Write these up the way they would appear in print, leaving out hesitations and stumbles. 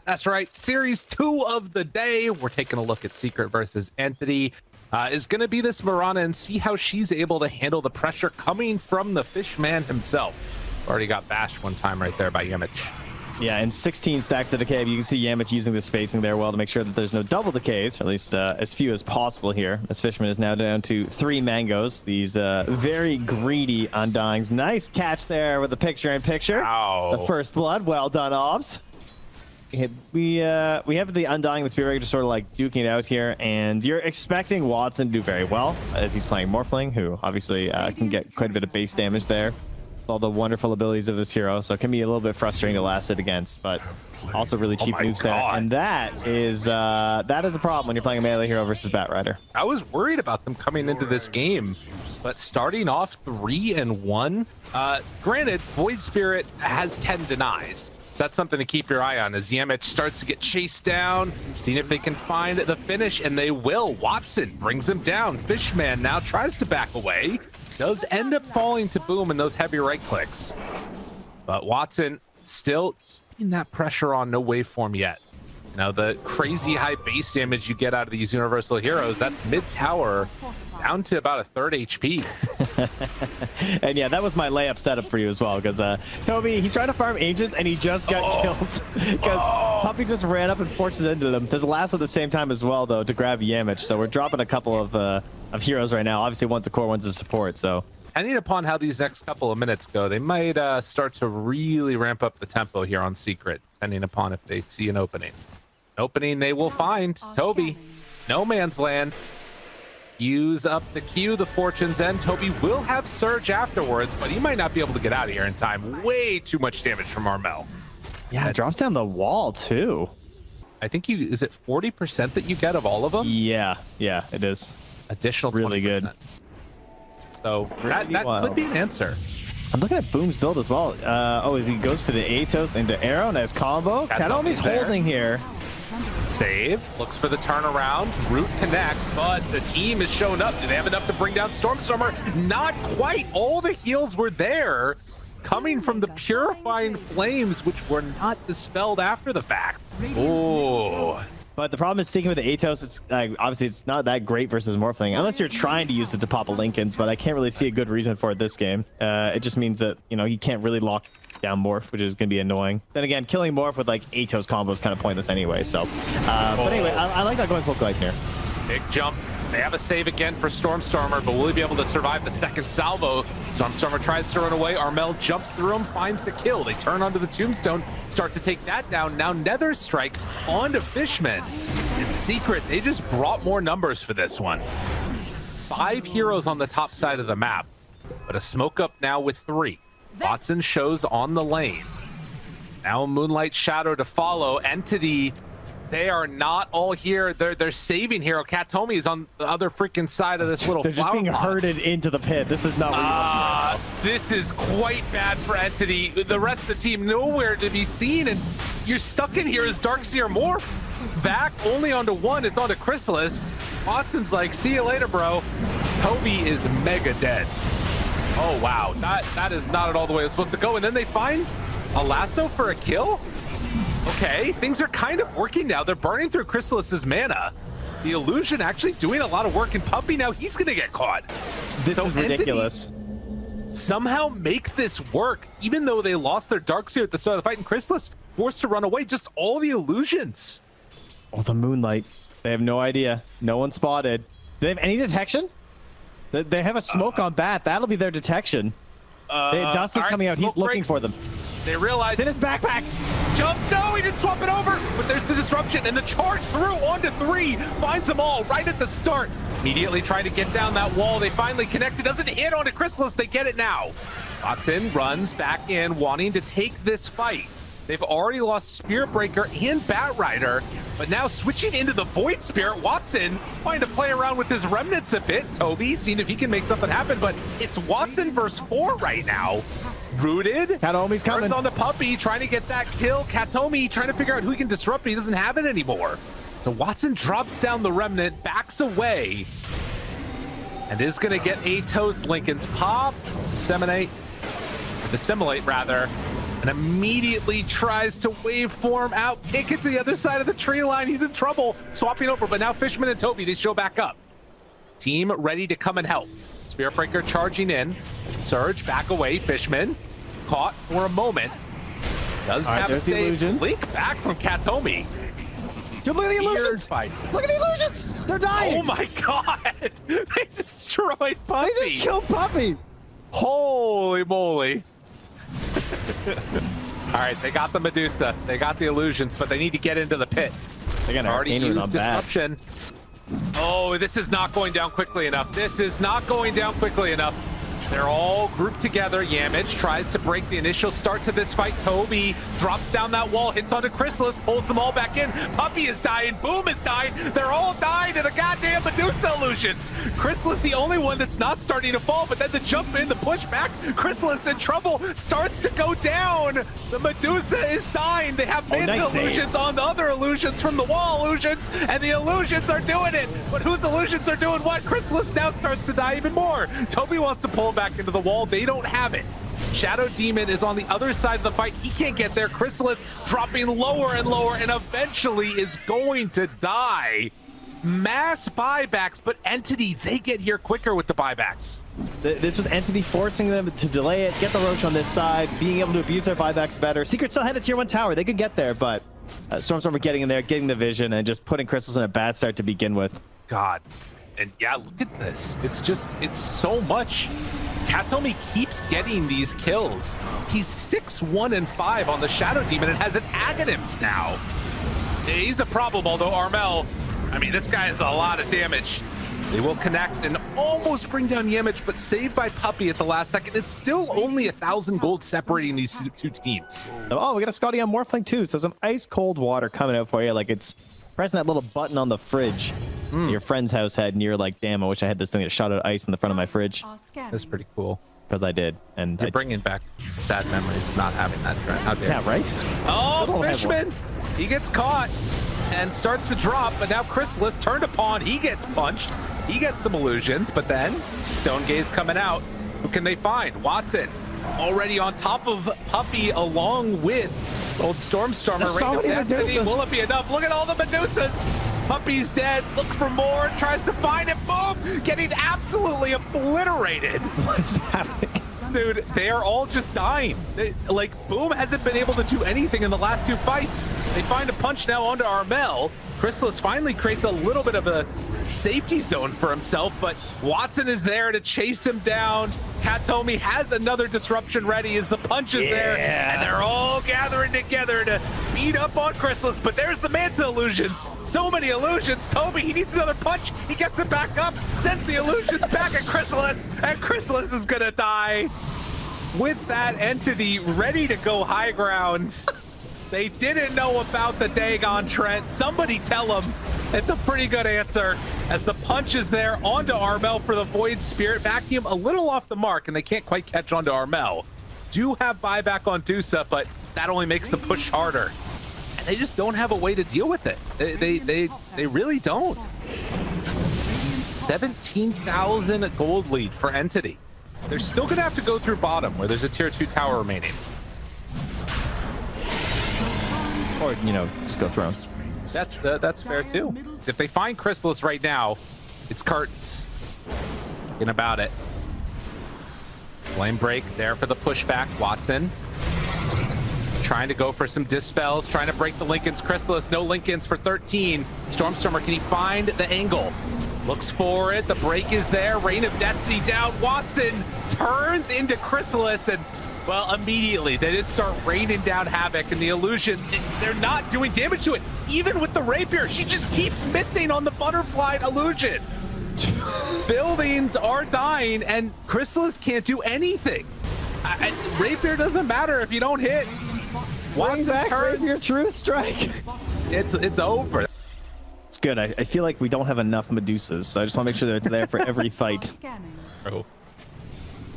That's right. Series 2 of the day. We're taking a look at Secret versus Entity. Is going to be this Mirana and see how she's able to handle the pressure coming from the Fishman himself. Already got bashed one time right there by Yamich. Yeah, and 16 stacks of decay. You can see Yamich using the spacing there well to make sure that there's no double decays, or at least as few as possible here. As Fishman is now down to 3 mangoes. These very greedy Undyings. Nice catch there with the picture-in-picture. Ow. The first blood. Well done, Obs. We have the Undying, the Spirit Breaker, just sort of like duking it out here, and you're expecting Watson to do very well as he's playing Morphling, who obviously can get quite a bit of base damage there. All the wonderful abilities of this hero, so it can be a little bit frustrating to last it against, but also really cheap moves there. And that is a problem when you're playing a melee hero versus Batrider. I was worried about them coming into this game, but starting off 3-1. Granted, Void Spirit has 10 denies. So that's something to keep your eye on as Yamich starts to get chased down, seeing if they can find the finish, and they will. Watson brings him down. Fishman now tries to back away. Does end up falling to Boom in those heavy right clicks. But Watson still keeping that pressure on, no waveform yet. Now the crazy high base damage you get out of these universal heroes, that's mid tower down to about a third HP. And yeah, that was my layup setup for you as well, because Tobi, he's trying to farm agents and he just got killed because Puppey just ran up and forced it into them. There's a last at the same time as well, though, to grab Yamich. So we're dropping a couple of heroes right now. Obviously, one's a core, one's a support. So depending upon how these next couple of minutes go, they might start to really ramp up the tempo here on Secret, depending upon if they see an opening. An opening they will find. Tobi, no man's land. Use up the Q, the Fortune's End. Tobi will have Surge afterwards, but he might not be able to get out of here in time. Way too much damage from Armel. Yeah, it drops down the wall too. I think is it 40% that you get of all of them? Yeah, it is. Additional 20%. Really good. So that could be an answer. I'm looking at Boom's build as well. As he goes for the Atos into Arrow, nice combo. Kataomi's holding here. Save, looks for the turnaround, root connects, but the team is showing up. Do they have enough to bring down Stormstormer? Not quite. All the heals were there, coming from the purifying flames, which were not dispelled after the fact. Oh. But the problem is sticking with the Atos, it's obviously it's not that great versus Morphling, unless you're trying to use it to pop a Lincolns, but I can't really see a good reason for it this game. It just means that, you can't really lock down Morph, which is going to be annoying. Then again, killing Morph with like Atos combo is kind of pointless anyway, so. But anyway, I like that going full glide here. Big jump. They have a save again for Stormstormer, but will he be able to survive the second salvo? Stormstormer tries to run away. Armel jumps through him, finds the kill. They turn onto the tombstone, start to take that down. Now Nether Strike onto Fishman. In Secret, they just brought more numbers for this one. 5 heroes on the top side of the map, but a smoke up now with 3. Watson shows on the lane. Now Moonlight Shadow to follow. Entity, they are not all here. They're saving hero. Kataomi is on the other freaking side of this little They're just being herded into the pit. This is not what you want. This is quite bad for Entity. The rest of the team nowhere to be seen, and you're stuck in here as Darkseer Morph. Vac only onto 1. It's onto Crystallis. Watson's like, see you later, bro. Tobi is mega dead. Oh, wow. That is not at all the way it was supposed to go. And then they find a lasso for a kill? Okay, things are kind of working now. They're burning through Crystallis's mana. The illusion actually doing a lot of work, and Puppey now, he's going to get caught. This is ridiculous. Somehow make this work, even though they lost their Darkseer at the start of the fight, and Crystallis forced to run away. Just all the illusions. Oh, the Moonlight. They have no idea. No one spotted. Do they have any detection? They have a smoke on Bat. That'll be their detection. Dust is coming out. He's looking for them. They realize in his backpack. Jumps. No, he didn't swap it over. But there's the disruption and the charge through onto 3. Finds them all right at the start. Immediately trying to get down that wall. They finally connect. It doesn't hit onto Crystallis. They get it now. Watson runs back in, wanting to take this fight. They've already lost Spirit Breaker and Batrider, but now switching into the Void Spirit, Watson trying to play around with his remnants a bit. Tobi seeing if he can make something happen, but it's Watson versus 4 right now. Rooted. Kataomi's coming. Turns on the Puppey, trying to get that kill. Kataomi trying to figure out who he can disrupt, but he doesn't have it anymore. So Watson drops down the remnant, backs away, and is going to get Atos. Lincoln's pop, disseminate, rather. and immediately tries to waveform out, kick it to the other side of the tree line. He's in trouble, swapping over, but now Fishman and Tobi, they show back up. Team ready to come and help. Spirit Breaker charging in. Surge, back away. Fishman caught for a moment. Does have a save. Link back from Kataomi. Dude, look at the illusions. Fight. Look at the illusions. They're dying. Oh my god. They destroyed Puppey. They just killed Puppey. Holy moly. All right, they got the Medusa. They got the illusions, but they need to get into the pit. They're gonna already used disruption. Oh, this is not going down quickly enough. This is not going down quickly enough. They're all grouped together. Yamich tries to break the initial start to this fight. Tobi drops down that wall, hits onto Crystallis, pulls them all back in. Puppey is dying. Boom is dying. They're all dying to the goddamn Medusa illusions. Crystallis the only one that's not starting to fall, but then the jump in, the push back. Crystallis in trouble, starts to go down. The Medusa is dying. They have nice illusions on the other illusions from the wall illusions, and the illusions are doing it. But whose illusions are doing what? Crystallis now starts to die even more. Tobi wants to pull back into the wall. They don't have it. Shadow Demon is on the other side of the fight. He can't get there. Crystallis dropping lower and lower and eventually is going to die. Mass buybacks, but Entity, they get here quicker with the buybacks. This was Entity forcing them to delay it, get the Roach on this side, being able to abuse their buybacks better. Secret still had a tier 1 tower. They could get there, but Stormstormer getting in there, getting the vision, and just putting Crystallis in a bad start to begin with. God. And yeah, look at this. It's so much. Kataomi keeps getting these kills. He's 6-1-5 on the Shadow Demon and has an Aghanims now. He's a problem, although Armel, I mean, this guy has a lot of damage. They will connect and almost bring down Yamich, but saved by Puppey at the last second. It's still only 1,000 gold separating these two teams. Oh, we got a Scotty on Morphling too, so some ice cold water coming out for you, like it's pressing that little button on the fridge your friend's house had, and you're like, damn, I wish I had this thing that shot out ice in the front of my fridge. That's pretty cool. Because I did. And you're bringing back sad memories of not having that trend. How dare yeah, right? Oh, Fishman! He gets caught and starts to drop, but now Crystallis turned upon. He gets punched. He gets some illusions, but then Stone Gaze coming out. Who can they find? Watson already on top of Puppey along with old Stormstormer. Reign of Destiny. Will it be enough? Look at all the Medusas. Puppey's dead. Look for more. Tries to find it. Boom! Getting absolutely obliterated. What is happening? Dude, they are all just dying. Like, Boom hasn't been able to do anything in the last two fights. They find a punch now onto Armel. Crystallis finally creates a little bit of a safety zone for himself, but Watson is there to chase him down. Kataomi has another disruption ready as the punch is there, and they're all gathering together to beat up on Crystallis, but there's the Manta illusions. So many illusions. Tobi, he needs another punch. He gets it back up, sends the illusions back at Crystallis, and Crystallis is gonna die. With that Entity ready to go high ground. They didn't know about the Dagon Trent. Somebody tell them. It's a pretty good answer as the punch is there onto Armel for the Void Spirit Vacuum. A little off the mark, and they can't quite catch onto Armel. Do have buyback on Dusa, but that only makes the push harder. And they just don't have a way to deal with it. They really don't. 17,000 gold lead for Entity. They're still going to have to go through bottom where there's a tier 2 tower remaining. Or, you know, just go through. That's fair too. If they find Crystallis right now, it's curtains. Thinking about it. Flame break there for the pushback. Watson trying to go for some dispels, trying to break the Lincolns. Crystallis, no Lincolns for 13. Stormstormer, can he find the angle? Looks for it. The break is there. Reign of Destiny down. Watson turns into Crystallis, and well, immediately they just start raining down havoc, and the illusion, they're not doing damage to it. Even with the rapier, she just keeps missing on the butterfly illusion. Buildings are dying, and Crystallis can't do anything. Rapier doesn't matter if you don't hit. Bring back Rapier True Strike. It's over. It's good. I feel like we don't have enough Medusas, so I just want to make sure they're there for every fight. Oh,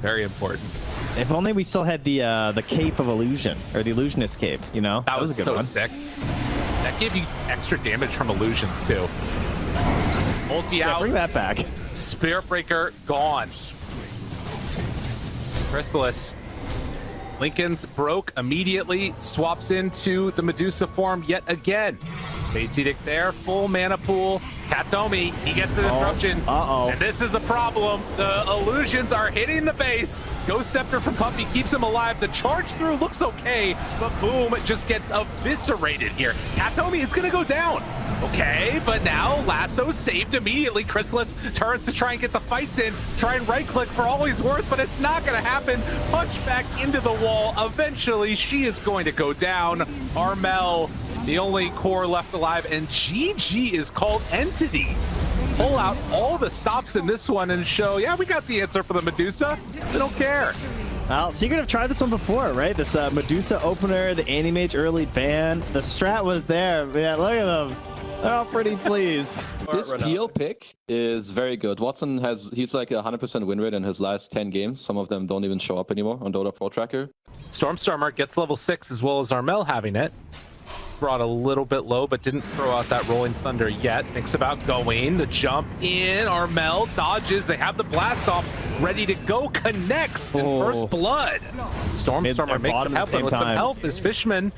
very important. If only we still had the cape of illusion, or the illusionist cape, you know? That was a good one. Sick. That gave you extra damage from illusions too. Multi out. Bring that back. Spirit Breaker gone. Crystallis Lincoln's broke immediately, swaps into the Medusa form yet again. Fates Edict there, full mana pool. Kataomi, he gets the disruption. And this is a problem. The illusions are hitting the base. Ghost Scepter from Puppey keeps him alive. The charge through looks okay, but boom, it just gets eviscerated here. Kataomi is gonna go down. Okay, but now Lasso saved immediately. Crystallis turns to try and get the fights in, try and right click for all he's worth, but it's not gonna happen. Punch back into the wall. Eventually, she is going to go down. Armel, the only core left alive, and GG is called Entity. Pull out all the stops in this one and show, yeah, we got the answer for the Medusa. They don't care. Well, Secret have tried this one before, right? This Medusa opener, the Anti-Mage early ban. The strat was there. Yeah, look at them. They're all pretty pleased. This PL pick is very good. Watson he's like 100% win rate in his last 10 games. Some of them don't even show up anymore on Dota Pro Tracker. Stormstormer gets level 6 as well as Armel having it. Brought a little bit low, but didn't throw out that Rolling Thunder yet. Thinks about going. The jump in. Armel dodges. They have the blast off ready to go. Connects in first blood. Stormstormer makes them happen with some help as Fishman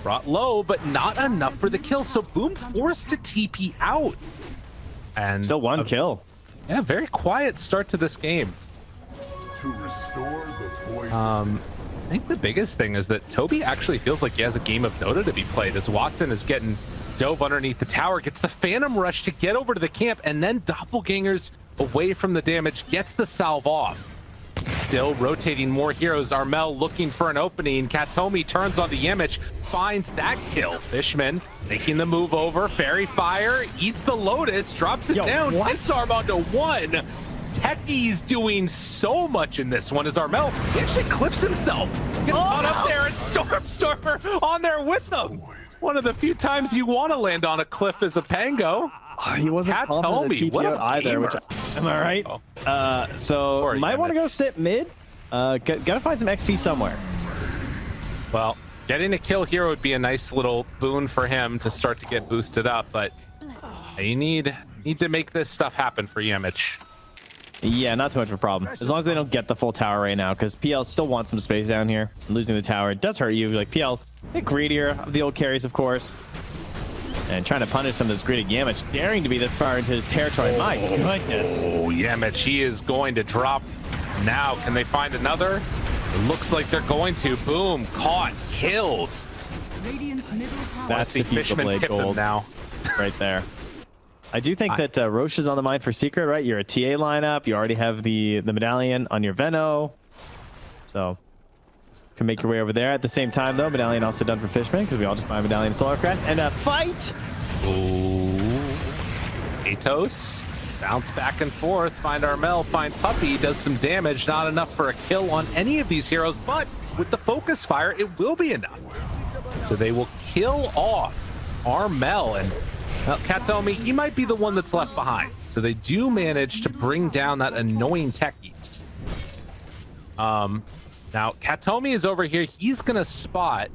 brought low, but not enough for the kill. So Boom forced to TP out. And still one kill. Yeah, very quiet start to this game. To restore the void. I think the biggest thing is that Tobi actually feels like he has a game of Dota to be played as Watson is getting dove underneath the tower, gets the Phantom Rush to get over to the camp, and then Doppelgangers away from the damage, gets the salve off. Still rotating more heroes. Armel looking for an opening. Kataomi turns on the yamich, finds that kill. Fishman making the move over. Fairy Fire eats the Lotus, drops it down. Disarm onto one. Techie's doing so much in this one as Armel he actually clips himself. Gets caught up there and Stormstormer on there with them. One of the few times you want to land on a cliff as a Pango. He wasn't Kataomi, what a either. Which, am I right? So might want to go sit mid. Gotta find some XP somewhere. Well, getting a kill here would be a nice little boon for him to start to get boosted up, but you need to make this stuff happen for yamich. Yeah, not too much of a problem. As long as they don't get the full tower right now, because PL still wants some space down here. Losing the tower does hurt you. Like PL, a bit greedier of the old carries, of course. And trying to punish some of this greedy Yamich, daring to be this far into his territory. My goodness. Oh, Yamich, he is going to drop now. Can they find another? It looks like they're going to. Boom, caught, killed. That's the Fishman tip him now. Right there. I do think that Roche is on the mind for Secret, right? You're a TA lineup. You already have the medallion on your Veno. So, can make your way over there. At the same time, though, medallion also done for Fishman, because we all just buy medallion Solar Crest. And a fight! Ooh. Atos. Bounce back and forth. Find Armel, find Puppey. Does some damage. Not enough for a kill on any of these heroes, but with the focus fire, it will be enough. So they will kill off Armel, and Kataomi, he might be the one that's left behind. So they do manage to bring down that annoying Techies. Now, Kataomi is over here. He's going to spot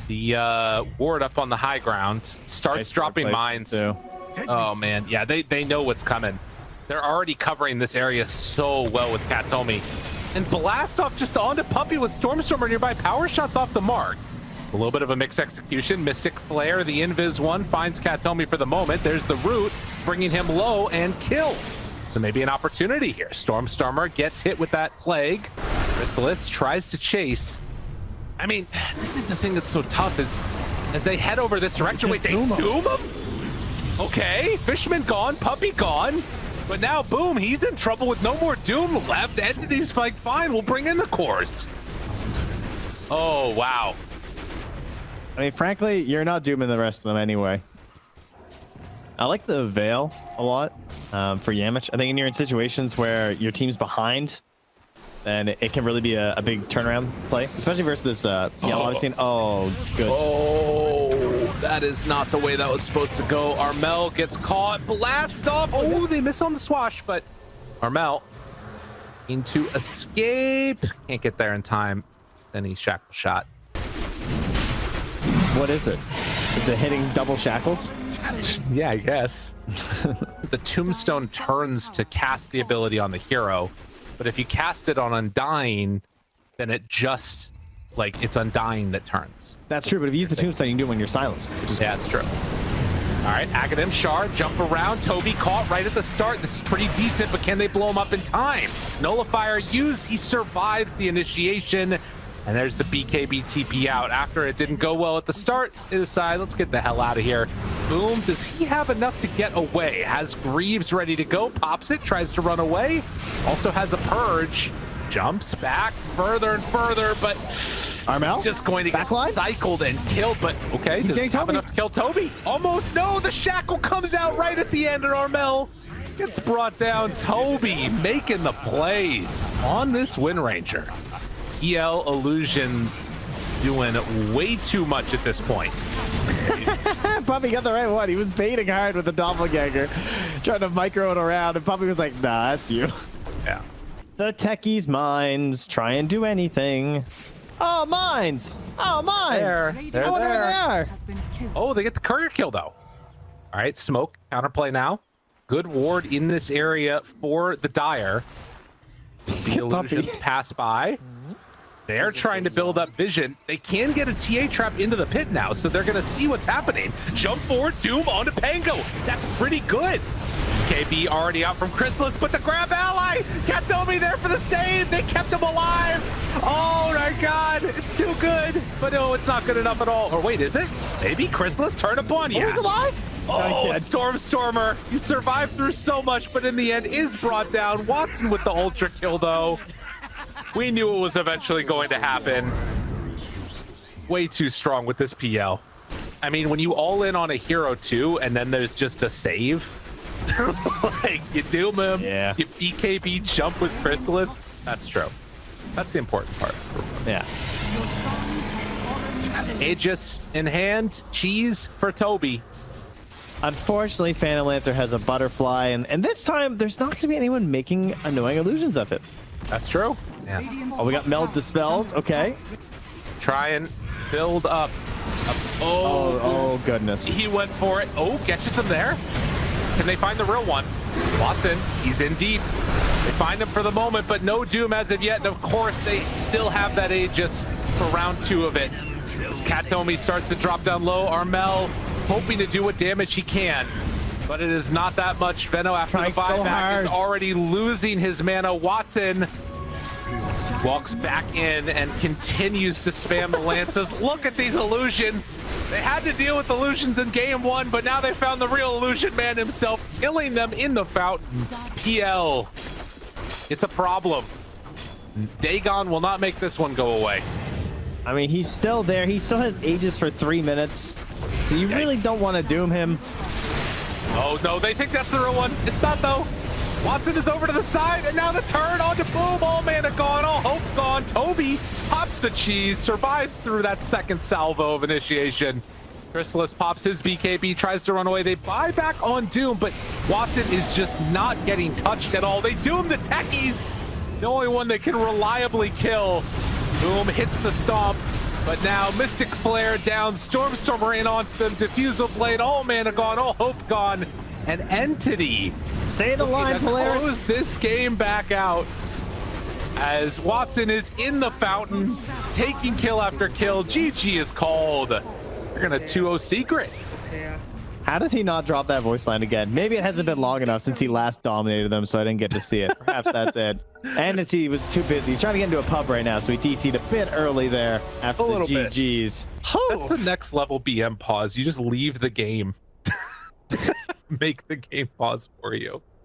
the ward up on the high ground. Starts dropping mines. Oh, man. Yeah, they know what's coming. They're already covering this area so well with Kataomi. And blast off just onto Puppey with Stormstormer nearby. Power shots off the mark. A little bit of a mixed execution. Mystic Flare, the Invis one, finds Kataomi for the moment. There's the root, bringing him low and kill. So maybe an opportunity here. Stormstormer gets hit with that plague. Crystallis tries to chase. I mean, this is the thing that's so tough is as they head over this direction. Wait, they doom him? Okay, Fishman gone, Puppey gone. But now, boom, he's in trouble with no more doom left. Entity's like, fine, we'll bring in the cores. Oh, wow. I mean, frankly, you're not dooming the rest of them anyway. I like the Veil a lot for Yamich. I think when you're in situations where your team's behind, then it can really be a big turnaround play, especially versus this yellow. Obviously, oh, good. Oh, that is not the way that was supposed to go. Armel gets caught. Blast off. Oh, they miss on the swash, but Armel into escape. Can't get there in time. Then he shackle shot. What is it? Is it hitting double shackles? Yeah, I guess. The tombstone turns to cast the ability on the hero, but if you cast it on Undying, then it just like it's Undying that turns. That's true, but if you use the tombstone, you can do it when you're silenced, which is Yeah, it's true. All right, Aghanim Shard, jump around. Tobi caught right at the start. This is pretty decent, but can they blow him up in time? Nullifier used. He survives the initiation. And there's the BKB TP out. After it didn't go well at the start, they decide, let's get the hell out of here. Boom, does he have enough to get away? Has Greaves ready to go, pops it, tries to run away. Also has a purge, jumps back further and further, but Armel just going to backline? get cycled and killed. But okay, does he have enough to kill Tobi? Almost, no, the shackle comes out right at the end, and Armel gets brought down. Tobi making the plays on this Wind Ranger. EL Illusions doing way too much at this point. Puppey got the right one. He was baiting hard with the doppelganger, trying to micro it around, and Puppey was like, nah, that's you. Yeah. The techies' minds try and do anything. Oh, mines! Oh, mines! They're I wonder where they are. Oh, they get the courier kill though. All right, smoke, counterplay now. Good ward in this area for the Dire. We see Illusions pass by. They're trying to build up vision. They can get a TA trap into the pit now, so they're going to see what's happening. Jump forward, Doom onto Pango. That's pretty good. KB already out from Crystallis, but the grab ally. Kataomi there for the save. They kept him alive. Oh my God, it's too good. But no, it's not good enough at all. Or wait, is it? Maybe Crystallis turn upon you. Oh, he's alive? Oh, Stormstormer. He survived through so much, but in the end is brought down. Watson with the ultra kill though. We knew it was eventually going to happen. Way too strong with this PL. I mean, when you all in on a hero too, and then there's just a save, like you doom him, yeah. You BKB jump with Crystallis. That's true. That's the important part. Yeah. Aegis in hand, cheese for Tobi. Unfortunately, Phantom Lancer has a butterfly, and this time there's not going to be anyone making annoying illusions of it. That's true. Yeah. Oh, we got Meld Dispels. Okay. Try and build up. Oh, goodness. He went for it. Oh, catches him there. Can they find the real one? Watson, he's in deep. They find him for the moment, but no Doom as of yet. And of course, they still have that Aegis for round 2 of it. As Kataomi starts to drop down low, Armel hoping to do what damage he can. But it is not that much. Veno, after the buyback, is already losing his mana. Watson walks back in and continues to spam the lances. Look at these illusions. They had to deal with illusions in game 1, but now they found the real illusion man himself, killing them in the fountain. PL, it's a problem. Dagon will not make this one go away. I mean, he's still there. He still has Aegis for 3 minutes. So you really don't want to doom him. Oh no, they think that's the real one. It's not though. Watson is over to the side, and now the turn onto Boom. All mana gone, all hope gone. Tobi pops the cheese, survives through that second salvo of initiation. Crystallis pops his BKB, tries to run away. They buy back on Doom, but Watson is just not getting touched at all. They doom the techies, the only one that can reliably kill. Boom hits the stomp, but now Mystic Flare down, Stormstormer in onto them, Diffusal Blade, all mana gone, all hope gone. An Entity Say the line, Polaris. close this game back out as Watson is in the fountain, taking kill after kill. GG is called. They're gonna 2-0 secret. How does he not drop that voice line again? Maybe it hasn't been long enough since he last dominated them, so I didn't get to see it. Perhaps that's it. And he was too busy. He's trying to get into a pub right now, so he DC'd a bit early there after the GGs. That's the next level BM pause. You just leave the game. Make the game pause for you.